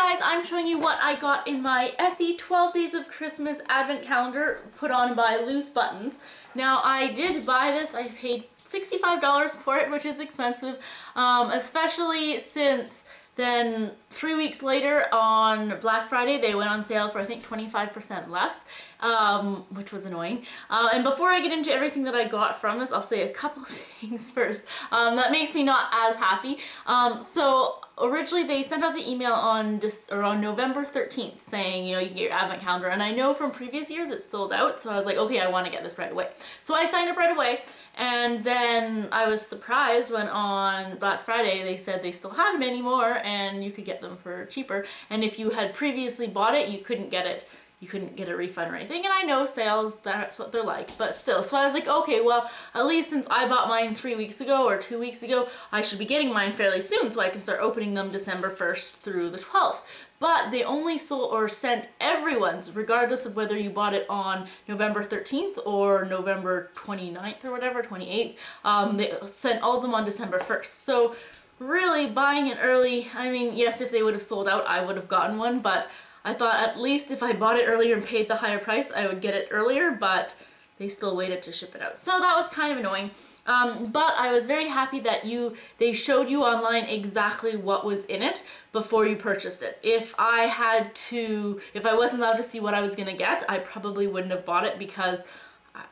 guys, I'm showing you what I got in my Essie 12 Days of Christmas Advent Calendar put on by Loose Buttons. Now I did buy this, I paid $65 for it, which is expensive, especially since then 3 weeks later on Black Friday they went on sale for I think 25% less, which was annoying. And before I get into everything that I got from this, I'll say a couple things first that makes me not as happy. So originally they sent out the email on November 13th saying, you know, you get your advent calendar, and I know from previous years it's sold out, so I was like, okay, I want to get this right away. So I signed up right away, and then I was surprised when on Black Friday they said they still had many more and you could get them for cheaper, and if you had previously bought it, you couldn't get it. You couldn't get a refund or anything, and I know sales, that's what they're like, but still. So I was like, okay, well, at least since I bought mine 3 weeks ago or 2 weeks ago, I should be getting mine fairly soon so I can start opening them December 1st through the 12th. But they only sold or sent everyone's, regardless of whether you bought it on November 13th or November 29th or whatever, 28th, they sent all of them on December 1st. So really buying it early, I mean, yes, if they would have sold out, I would have gotten one, but I thought at least if I bought it earlier and paid the higher price, I would get it earlier, but they still waited to ship it out. So that was kind of annoying. But I was very happy that they showed you online exactly what was in it before you purchased it. If I wasn't allowed to see what I was gonna get, I probably wouldn't have bought it because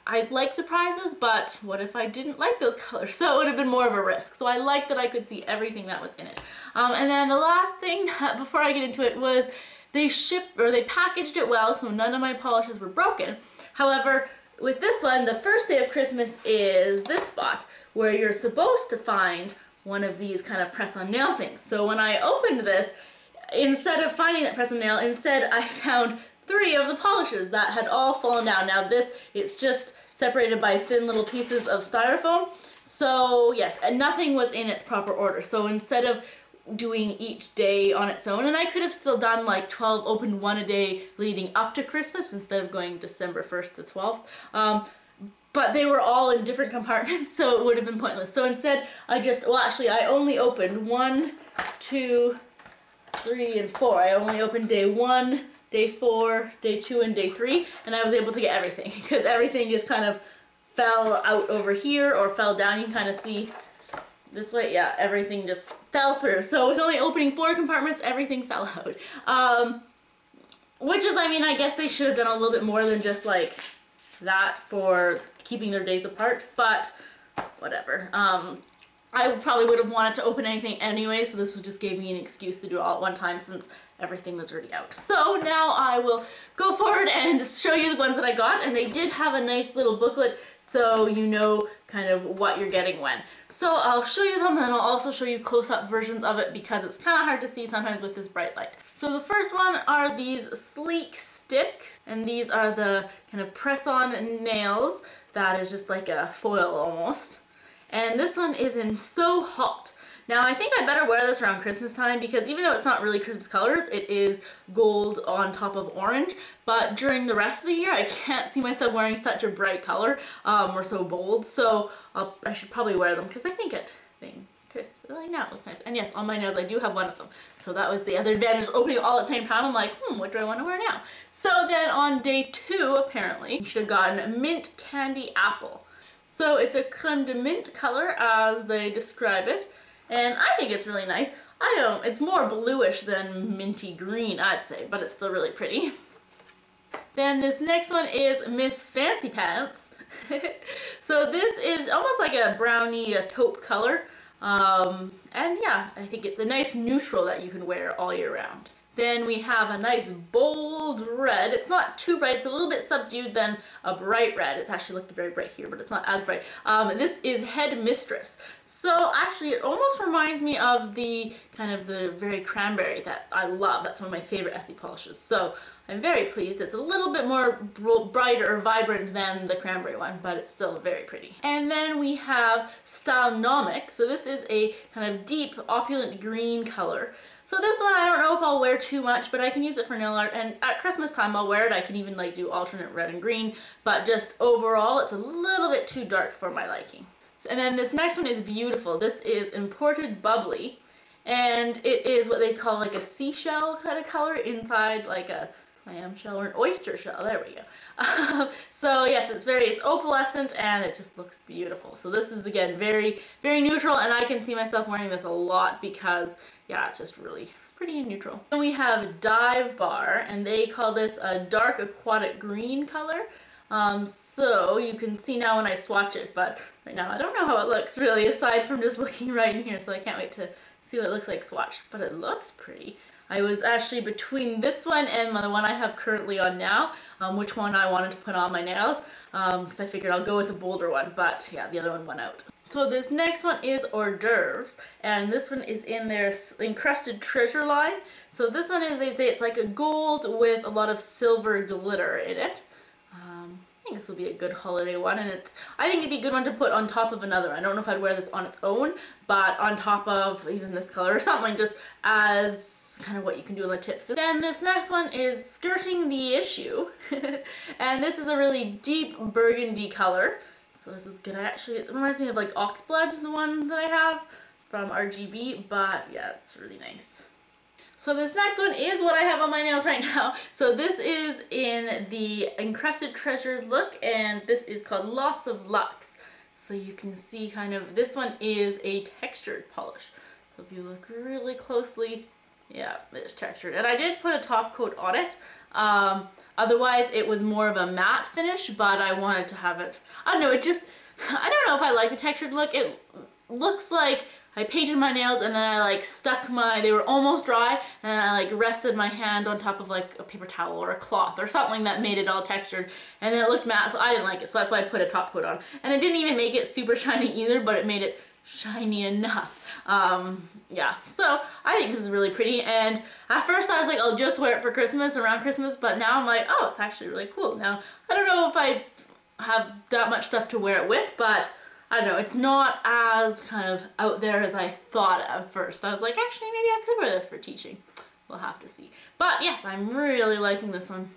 I like surprises, but what if I didn't like those colors? So it would have been more of a risk. So I liked that I could see everything that was in it. And then the last thing that, before I get into it, was they packaged it well, so none of my polishes were broken. However, with this one, the first day of Christmas is this spot where you're supposed to find one of these kind of press-on nail things. So when I opened this, instead of finding that press-on nail, instead I found 3 of the polishes that had all fallen down. Now this, it's just separated by thin little pieces of styrofoam. So yes, and nothing was in its proper order. So instead of doing each day on its own, and I could have still done like 12, opened one a day leading up to Christmas instead of going December 1st to 12th. But they were all in different compartments, so it would have been pointless. So instead, I only opened 1, 2, 3, and 4. I only opened day 1, day 4, day 2, and day 3, and I was able to get everything because everything just kind of fell out over here or fell down. You can kind of see this way, yeah, everything just fell through. So with only opening 4 compartments, everything fell out. Which is, I mean, I guess they should have done a little bit more than just like that for keeping their days apart, but whatever. I probably would have wanted to open anything anyway, so this just gave me an excuse to do it all at one time since everything was already out. So now I will go forward and show you the ones that I got, and they did have a nice little booklet so you know kind of what you're getting when. So I'll show you them, and then I'll also show you close-up versions of it because it's kind of hard to see sometimes with this bright light. So the first one are these sleek sticks, and these are the kind of press-on nails that is just like a foil almost. And this one is in So Hot. Now I think I better wear this around Christmas time because even though it's not really Christmas colors, it is gold on top of orange. But during the rest of the year, I can't see myself wearing such a bright color or so bold. So I should probably wear them because I think like now it looks nice. And yes, on my nails I do have one of them. So that was the other advantage, opening all at the same time. I'm like, what do I want to wear now? So then on day 2, apparently, you should have gotten Mint Candy Apple. So it's a creme de mint color as they describe it, and I think it's really nice. It's more bluish than minty green, I'd say, but it's still really pretty. Then this next one is Miss Fancy Pants. So this is almost like a brownie, a taupe color, and yeah, I think it's a nice neutral that you can wear all year round. Then we have a nice bold red. It's not too bright, it's a little bit subdued than a bright red. It's actually looked very bright here, but it's not as bright. This is Head Mistress. So actually it almost reminds me of the kind of the very cranberry that I love. That's one of my favorite Essie polishes. So I'm very pleased. It's a little bit more brighter or vibrant than the cranberry one, but it's still very pretty. And then we have Stylenomic. So this is a kind of deep opulent green color. So this one I don't know if I'll wear too much, but I can use it for nail art, and at Christmas time I'll wear it. I can even like do alternate red and green, but just overall it's a little bit too dark for my liking. And then this next one is beautiful. This is Imported Bubbly, and it is what they call like a seashell kind of color inside like a clam shell or an oyster shell. There we go. So yes, it's opalescent and it just looks beautiful. So this is again very neutral, and I can see myself wearing this a lot because yeah, it's just really pretty and neutral. And we have Dive Bar, and they call this a dark aquatic green color. So you can see now when I swatch it, but right now I don't know how it looks really, aside from just looking right in here, so I can't wait to see what it looks like swatched, but it looks pretty. I was actually between this one and the one I have currently on now, which one I wanted to put on my nails, because I figured I'll go with a bolder one, but yeah, the other one went out. So this next one is Hors d'oeuvres, and this one is in their encrusted treasure line. So this one is, they say it's like a gold with a lot of silver glitter in it. I think this will be a good holiday one, and I think it'd be a good one to put on top of another. I don't know if I'd wear this on its own, but on top of even this color or something, just as kind of what you can do on the tips. Then this next one is Skirting the Issue, and this is a really deep burgundy color. So this is good. It reminds me of like Oxblood, the one that I have from RGB, but yeah, it's really nice. So this next one is what I have on my nails right now. So this is in the encrusted treasure look, and this is called Lots of Lux. So you can see kind of, this one is a textured polish. So if you look really closely, yeah, it's textured. And I did put a top coat on it. Otherwise it was more of a matte finish, but I wanted to have it, I don't know, I don't know if I like the textured look. It looks like I painted my nails and then I like stuck they were almost dry, and then I like rested my hand on top of like a paper towel or a cloth or something that made it all textured, and then it looked matte, so I didn't like it, so that's why I put a top coat on. And it didn't even make it super shiny either, but it made it shiny enough. Yeah, so I think this is really pretty, and at first I was like, I'll just wear it for Christmas, around Christmas, but now I'm like, oh, it's actually really cool. Now, I don't know if I have that much stuff to wear it with, but I don't know, it's not as kind of out there as I thought at first. I was like, actually, maybe I could wear this for teaching. We'll have to see. But yes, I'm really liking this one.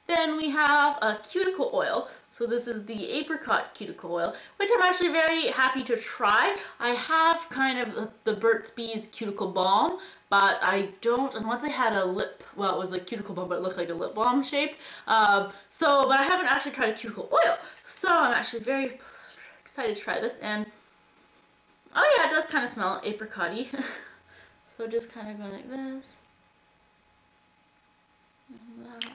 Then we have a cuticle oil. So this is the apricot cuticle oil, which I'm actually very happy to try. I have kind of the Burt's Bees cuticle balm, but I don't, and once I had a lip, well, it was a cuticle balm, but it looked like a lip balm shape. But I haven't actually tried a cuticle oil. So I'm actually very excited to try this, and oh yeah, it does kind of smell apricot-y. So just kind of going like this, and that,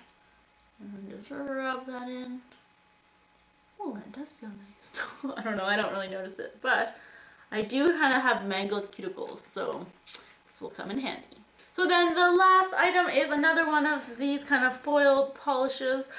and then just rub that in. Oh, that does feel nice. I don't know, I don't really notice it, but I do kind of have mangled cuticles, so this will come in handy. So then the last item is another one of these kind of foil polishes.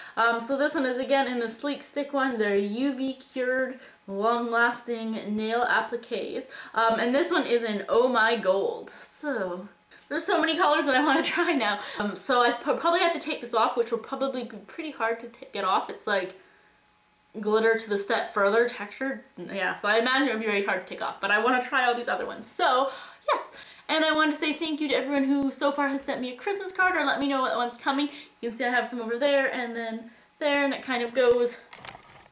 So this one is again in the sleek stick one. They're UV cured, long-lasting nail appliques. And this one is in Oh My Gold. So there's so many colors that I want to try now. So I probably have to take this off, which will probably be pretty hard to get off. It's like glitter to the step further textured. Yeah, so I imagine it would be very hard to take off, but I want to try all these other ones. So yes. And I wanted to say thank you to everyone who so far has sent me a Christmas card or let me know what one's coming. You can see I have some over there and then there, and it kind of goes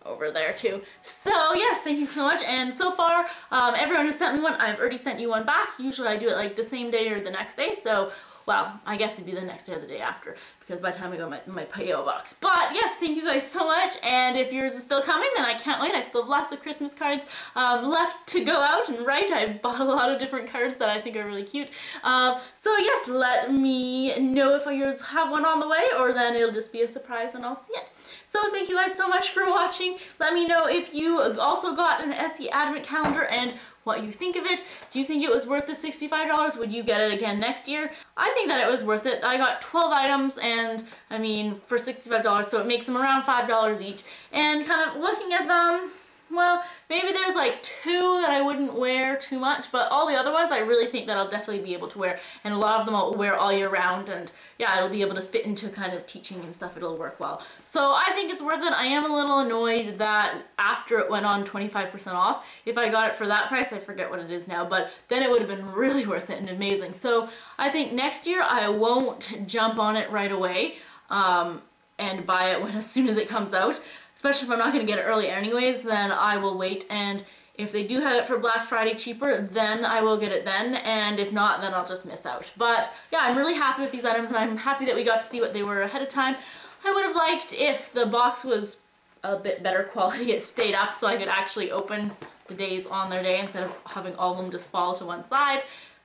over there too. So yes, thank you so much. And so far, everyone who sent me one, I've already sent you one back. Usually I do it like the same day or the next day. So, well, I guess it'd be the next day or the day after, because by the time I go my PO box. But yes, thank you guys so much. And if yours is still coming, then I can't wait. I still have lots of Christmas cards left to go out and write. I bought a lot of different cards that I think are really cute. So yes, let me know if yours have one on the way, or then it'll just be a surprise when I'll see it. So thank you guys so much for watching. Let me know if you also got an Essie Advent Calendar and what you think of it. Do you think it was worth the $65? Would you get it again next year? I think that it was worth it. I got 12 items, and I mean, for $65, so it makes them around $5 each. And kind of looking at them, well, maybe there's like 2 that I wouldn't wear too much, but all the other ones I really think that I'll definitely be able to wear, and a lot of them I'll wear all year round, and yeah, it'll be able to fit into kind of teaching and stuff. It'll work well. So I think it's worth it. I am a little annoyed that after it went on 25% off, if I got it for that price, I forget what it is now, but then it would have been really worth it and amazing. So I think next year I won't jump on it right away and buy it as soon as it comes out. Especially if I'm not going to get it early anyways, then I will wait, and If they do have it for Black Friday cheaper, then I will get it then, and if not, then I'll just miss out. But yeah, I'm really happy with these items, and I'm happy that we got to see what they were ahead of time. I would have liked if the box was a bit better quality, it stayed up so I could actually open the days on their day instead of having all of them just fall to one side,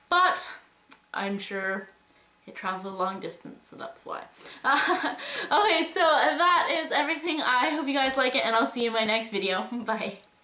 but I'm sure it traveled a long distance, so that's why. Okay, so that is everything. I hope you guys like it, and I'll see you in my next video. Bye.